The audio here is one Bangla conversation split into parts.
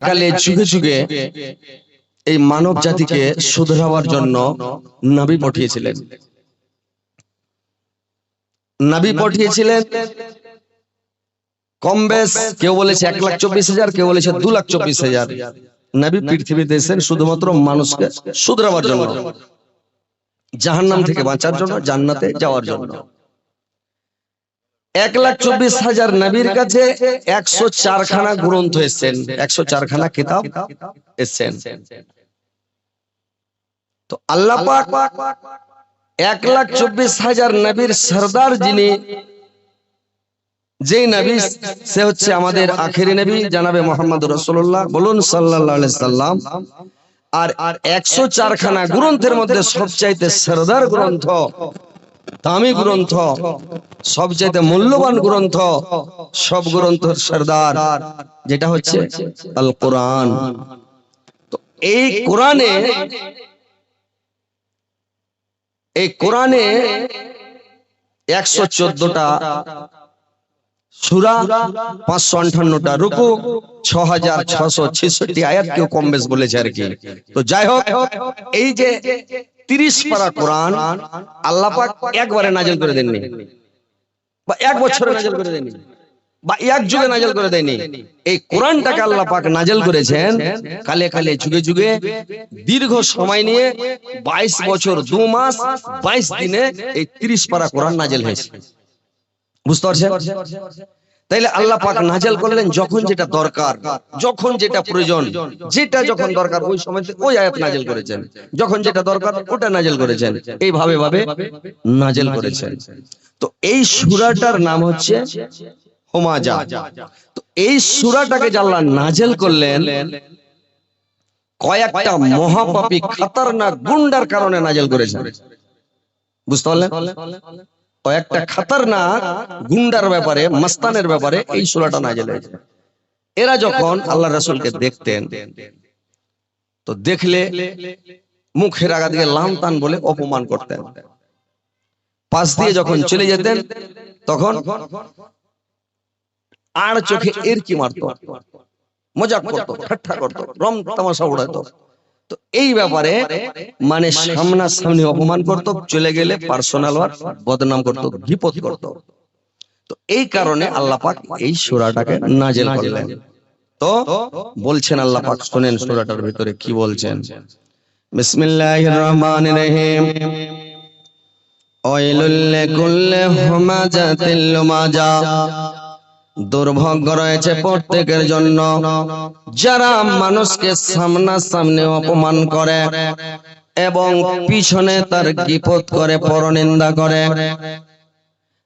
কালে যুগে যুগে এই মানব জাতিকে শুধরাবার জন্য নবী পাঠিয়েছিলেন। নবী পাঠিয়েছিলেন কম বেশ, কেউ বলেছে 1,24,000, কেউ বলেছে 2,24,000 নবী পৃথিবীতে এসেছেন শুধুমাত্র মানুষকে শুধরাবার জন্য, জাহান্নাম থেকে বাঁচার জন্য, জান্নাতে যাওয়ার জন্য। 1,24,000 নবীর কাছে 104 খানা গ্রন্থ এসেছেন, 104 খানা কিতাব এসেছেন। তো আল্লাহ পাক 1,24,000 নবীর সরদার যিনি, যে নবী, সে হচ্ছে আমাদের আখেরি নবী জনাবে মুহাম্মদুর রাসূলুল্লাহ, বলুন সাল্লাল্লাহু আলাইহি সাল্লাম। আর 104 খানা গ্রন্থের মধ্যে সবচাইতে সরদার গ্রন্থ, দামি গ্রন্থ, সবচাইতে মূল্যবান গ্রন্থ, সব গ্রন্থের সরদার, যেটা হচ্ছে আল কোরআন। তো এই কোরআনে 114টা সূরা, 558টা রুকু, 6,666 আয়াত, কেউ কম বেশ বলেছে আর কি। তো যাই হোক, এই যে 30 পারা কোরআন আল্লাহ পাক একবারে নাযিল করে দেননি, বা এক বছরে নাযিল করে দেননি, বা এক যুগে নাযিল করে দেননি। এই কোরআনটাকে আল্লাহ পাক নাযিল করেছেন কালে কালে, যুগে যুগে, দীর্ঘ সময় নিয়ে 22 বছর 2 মাস 22 দিনে এই 30 পারা কোরআন নাযিল হয়েছে। বুঝতে পারছেন? তাইলে আল্লাহ পাক নাযিল করলেন যখন যেটা দরকার, যখন যেটা প্রয়োজন, যেটা যখন দরকার ওই সময় ওই আয়াত নাযিল করেছেন, যখন যেটা দরকার ওটা নাযিল করেছেন, এইভাবে ভাবে নাযিল করেছেন। তো এই সূরাটার নাম হচ্ছে হুমাজা। তো এই সূরাটাকে আল্লাহ নাযিল করলেন কয়েকটা মহাপাপী খতরনাক গুন্ডার কারণে নাযিল করেছেন। বুঝতে পারলেন? কয়েকটা খতরনাক গুন্ডার ব্যাপারে, মস্তানের ব্যাপারে এই সূরাটা নাযিল হয়েছে। এরা যখন আল্লাহ রাসূলকে দেখতেন, তো দেখলে মুখের আগা দিয়ে লাম তান বলে অপমান করতেন। পাশ দিয়ে যখন চলে যেতেন তখন আর চোখে এর কি মারতো, মজাক করতো, ঠাট্টা করতো, রং তামাশা উড়াতো। তো এই ব্যাপারে মানে সামনাসামনি অপমান করতো, চলে গেলে পার্সোনাল ওয়ার বদনাম করতো, বিপদ করতো। তো এই কারণে আল্লাহ পাক এই সূরাটাকে নাযিল করলেন। তো বলছেন আল্লাহ পাক, শুনেন সূরাটার ভিতরে কি বলছেন। বিসমিল্লাহির রহমানির রহিম। ওয়াইলুল লিকুল্লি হুমাজাতিল লুমাজা। দুর্ভাগ্য রয়েছে প্রত্যেকের জন্য যারা মানুষকে সামনাসামনি অপমান করে এবং পিছনে তার গীপত করে, পরনিন্দা করে।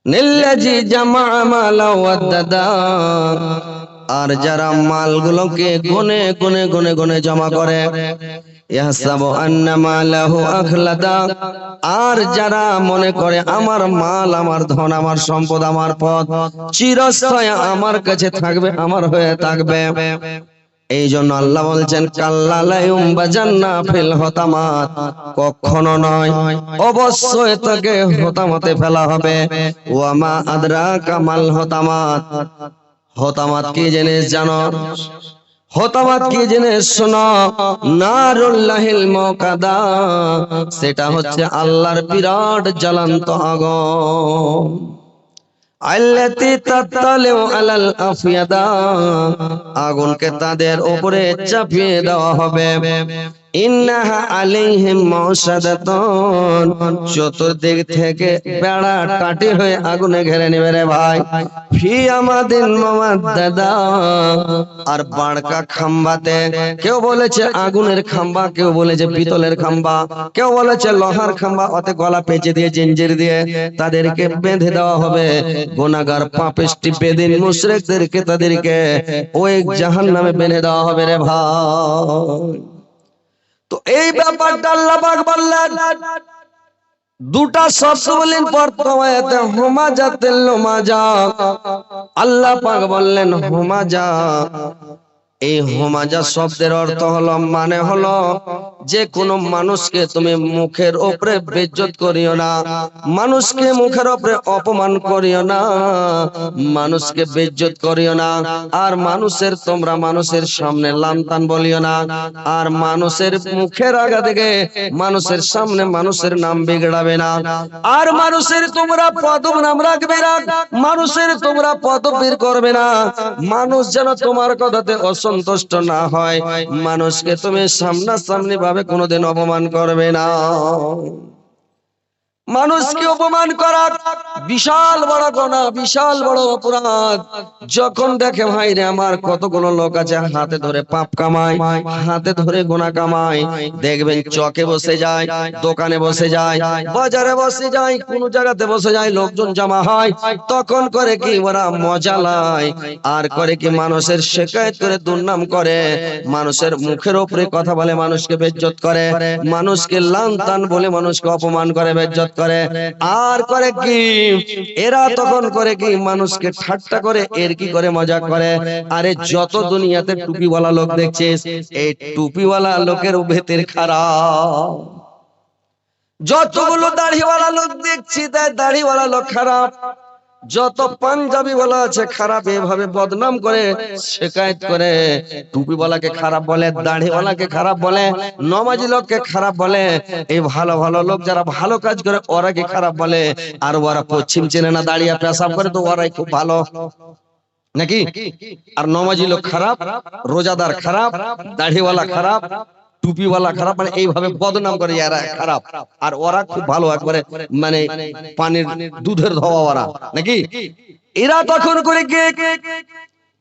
নিল্লাজি জামা মালা ওয়াদাদা। আর যারা মালগুলোকে গুনে গুনে গুনে গুনে জমা করে, ইয়াহসাবু আন্না মালাহু আখলাদা। আর যারা মনে করে আমার মাল, আমার ধন, আমার সম্পদ, আমার পদ চিরস্থায়ী আমার কাছে থাকবে, আমার হয়ে থাকবে। এই জন্য আল্লাহ বলছেন কাল্লা লা ইউমবাজান্না ফিল হতামাত। কখনো নয়, অবশ্যই তাকে হতামতে ফেলা হবে। ওয়া মা আদরাকা মাল হতামাত। হতামাত কি জিনিস জানো? হতামাত কি জিনিস শোনো। নারুল্লাহিল মুকাদা। সেটা হচ্ছে আল্লাহর বিরাট জ্বলন্ত আগুন। আল্লাতী তাতালিউ আলাল আফিয়াদা। আগুনকে তাদের উপরে চাপিয়ে দেওয়া হবে। ইন্নাহা আলাইহিম মুসাদাতুন। চতুর্দিক থেকে বেড়া টাটি হয়ে আগুনে ঘিরে নেবে রে ভাই। ফি আমাদিন মুমাদ্দাদা। আর বাড়কা খাম্বাতে, কেউ বলেছে আগুনের খাম্বা, কেউ বলেছে পিতলের খাম্বা, কেউ বলেছে লোহার খাম্বা, ওতে গলা পেঁচে দিয়ে জিঞ্জির দিয়ে তাদেরকে বেঁধে দেওয়া হবে। গুনাহগার পাপিষ্টি বেদিন মুশরিকদেরকে তাদেরকে ওই জাহান্নামে বেঁধে দেওয়া হবে রে ভাই। তো এই ব্যাপারটা আল্লাহ পাক বললেন, দুটা শব্দ বলেন প্রথম আয়াতে হুমাজাতুল লুমাজা। আল্লাহ পাক বললেন হুমাজা। এই হোমাজা শব্দের অর্থ হলো, মানে হলো যে কোনো মানুষকে তুমি মুখের উপরে বেইজ্জত করিও না, মানুষকে মুখের উপরে অপমান করিও না, মানুষকে বেইজ্জত করিও না, আর মানুষের সামনে লানতান বলিও না, আর মানুষের মুখের আগা থেকে মানুষের সামনে মানুষের নাম বিগড়াবে না, আর মানুষের তোমরা পদনাম রাখবে না, মানুষের তোমরা পদবীর করবে না, মানুষ যেন তোমার কথাতে অসন্তুষ্ট না হয়, মানুষকে তুমি সামনাসামনি ভাবে কোনোদিন অপমান করবে না। মানুষকে অপমান করা বিশাল বড় গুনাহ, বিশাল বড় অপরাধ। যখন দেখে ভাই রে আমার কতগুলো লোক আছে হাতে ধরে পাপ কামায়, হাতে ধরে গুনাহ কামায়, দেখবেন চকে বসে যায়, দোকানে বসে যায়, বাজারে বসে যায়, কোন জায়গাতে বসে যায়, লোকজন জমা হয়, তখন করে কি ওরা মজা লয়, আর করে কি মানুষের শিকায়ত করে, দুর্নাম করে, মানুষের মুখের উপরে কথা বলে, মানুষকে বেইজ্জত করে, মানুষকে লানতান বলে মানুষকে অপমান করে, বেইজ্জত করে, আর করে কি এরা তখন করে কি মানুষকে ঠাট্টা করে, এর কি করে, মজা করে। আরে যত দুনিয়াতে টুপিওয়ালা লোক দেখছিস, এই টুপিওয়ালা লোকের ভেতর খারাপ, যতগুলো দাড়িওয়ালা লোক দেখছি তাই দাড়িওয়ালা লোক খারাপ, যত পাঞ্জাবি ওয়ালা আছে খারাপ, এভাবে বদনাম করে, শিকায়ত করে, টুপিওয়ালাকে খারাপ বলে, দাড়িওয়ালাকে খারাপ বলে, নমাজি লোককে খারাপ বলে, এই ভালো ভালো লোক যারা ভালো কাজ করে ওরা কি খারাপ বলে, আর ওরা পশ্চিম চেনে না, দাঁড়িয়ে পেশাব করে, তো ওরাই খুব ভালো নাকি? আর নমাজি লোক খারাপ, রোজাদার খারাপ, দাড়িওয়ালা খারাপ, টুপিওয়ালা খারাপ, মানে এইভাবে বদনাম করে এরা খারাপ, আর ওরা খুব ভালো, একবারে মানে পানির দুধের ধোয়া ওরা নাকি? এরা তখন করে কে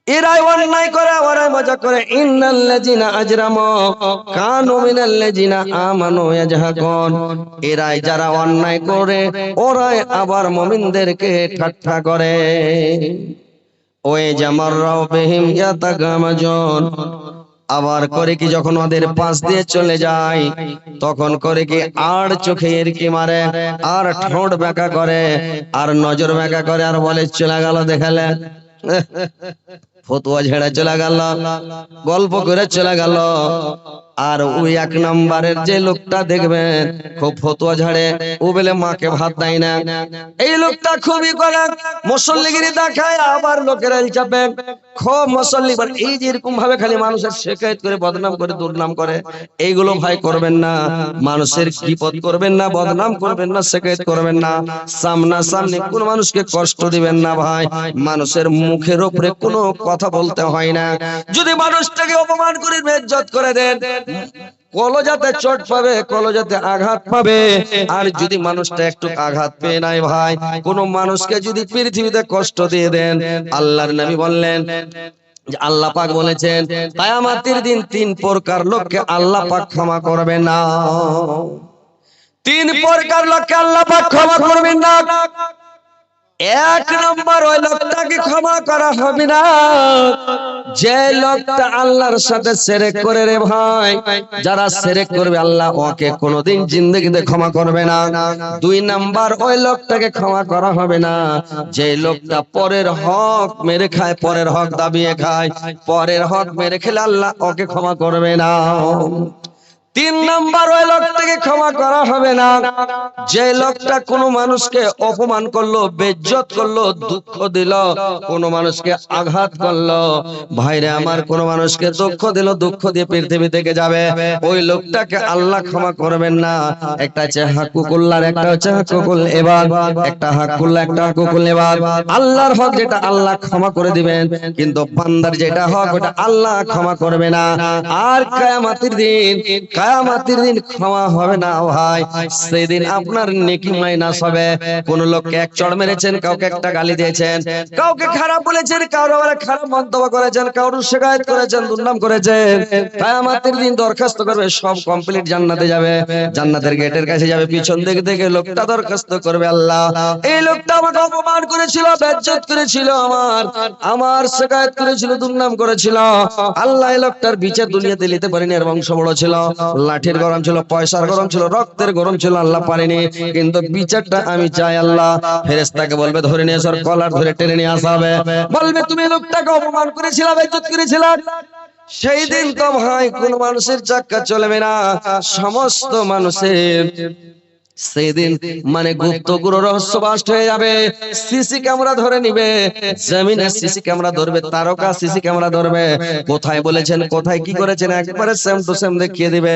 এরাই অন্যায় করে, ওরাই মজা করে। ইন্নাল্লাযিনা আজরামু কানু মিনাল্লাযিনা আমানু ইয়াজহাকুন, এরাই যারা অন্যায় করে ওরাই আবার মুমিনদেরকে ঠাট্টা করে। ওই জামাররাও বিহিম ইয়াতাগামাজুন, আবার করে কি যখন ওদের পাশ দিয়ে চলে যায় তখন করে কি আর চোখে এর কি মারে, আর ঠোঁট বেঁকা করে, আর নজর বেঁকা করে, আর বলে চলে গেল দেখালে, ফতুয়া ঝেড়ে চলে গেল, গল্প করে চলে গেল। আর ওই এক নম্বরের যে লোকটা দেখবেন খুব ফতুয়া ঝাড়ে, ও বলে মাকে ভাত দেয় না, এই লোকটা খুবই করে মুসল্লিগিরি দেখায়, আবার লোকেরা চাপে খুব মুসল্লি, এই যে এরকম ভাবে খালি মানুষের শিকায়ত করে, বদনাম করে, দুর্নাম করে, এইগুলো ভাই করবেন না। মানুষের বিপদ করবেন না, বদনাম করবেন না, শিকায়ত করবেন না, সামনা সামনে কোন মানুষকে কষ্ট দিবেন না ভাই। মানুষের মুখের উপরে কোনো কথা বলতে হয় না। যদি মানুষটাকে অপমান করে বেইজ্জত করে দেন, কলজাতে চোট পাবে, কলজাতে আঘাত পাবে। আর যদি মানুষটা একটু আঘাত পেয়ে নাই ভাই, কোন মানুষকে যদি পৃথিবীতে কষ্ট দিয়ে দেন, আল্লাহর নবী বললেন, আল্লাহ পাক বলেছেন কিয়ামতের দিন তিন প্রকার লোককে আল্লাহ পাক ক্ষমা করবেন না। তিন প্রকার লোককে আল্লাহ পাক ক্ষমা করবেন না। এক নম্বর, ওই লোকটাকে ক্ষমা করা হবে না যে লোকটা আল্লাহর সাথে শিরক করে রে ভাই। যারা শিরক করবে আল্লাহ ওকে কোনোদিন জিন্দেগিতে ক্ষমা করবে না। দুই নাম্বার, ওই লোকটাকে ক্ষমা করা হবে না যে লোকটা পরের হক মেরে খায়, পরের হক দাবিয়ে খায়, পরের হক মেরে খেলে আল্লাহ ওকে ক্ষমা করবে না। তিন নাম্বার, ওই লোকটাকে ক্ষমা করা হবে না যে লোকটা কোনো মানুষকে অপমান করলো, বেইজ্জত করলো, দুঃখ দিল, কোনো মানুষকে আঘাত করলো। ভাইরে আমার, কোনো মানুষকে দুঃখ দিল, দুঃখ দিয়ে পৃথিবী থেকে যাবে, ওই লোকটাকে আল্লাহ ক্ষমা করবেন না। একটা হচ্ছে হাকুকুল্লাহ, একটা হচ্ছে হাকুকুল ইবাদ, একটা হাকুল্লাহ, একটা হাকুকুল ইবাদ। আল্লাহর হক যেটা আল্লাহ ক্ষমা করে দিবেন, কিন্তু বান্দার যেটা হক ওটা আল্লাহ ক্ষমা করবে না। আর কিয়ামতের দিন, কিয়ামতের দিন ক্ষমা হবে না ভাই। সেদিন আপনার নেকি মাইনাস হবে। কোন লোককে এক চড় মেরেছেন, কাউকে একটা গালি দিয়েছেন, কাউকে খারাপ বলেছেন, কারো খারাপ মন্তব্য করেছেন, কারো শিকায়ত করেছেন, দুর্নাম করেছেন, কিয়ামতের দিন দরখাস্ত করবে, সব কমপ্লিট, জান্নাতে যাবে, জান্নাতের গেটের কাছে যাবে, পিছন দিক থেকে লোকটা দরখাস্ত করবে, আল্লাহ এই লোকটা আমাকে অপমান করেছিল, বেইজ্জত করেছিল, আমার শিকায়ত করেছিল, দুর্নাম করেছিল, আল্লাহ এই লোকটার বিচার দুনিয়াতে নিতে পারেনি। এর বংশ বড় ছিল, লাঠির গরম ছিল, পয়সার গরম ছিল, রক্তের গরম ছিল, আল্লাহ পারেনি, কিন্তু বিচারটা আমি চাই আল্লাহ। ফেরেশতাকে বলবে ধরে নিয়ে এসো, কলার ধরে টেনে নিয়ে আসা হবে, বলবে তুমি লোকটাকে অপমান করেছিলে, বেইজ্জত করেছিলে, সেই দিন তো ভাই কোন মানুষের চাক্কা চলবে না, সমস্ত মানুষের সেদিন মানে গুপ্ত গুরু রহস্য বাস্ট হয়ে যাবে। সিসি ক্যামেরা ধরে নিবে, জমিনে সিসি ক্যামেরা ধরবে, তারকা সিসি ক্যামেরা ধরবে, কোথায় বলেছেন কোথায় কি করেছেন একবারে সেম টু সেম দেখিয়ে দিবে।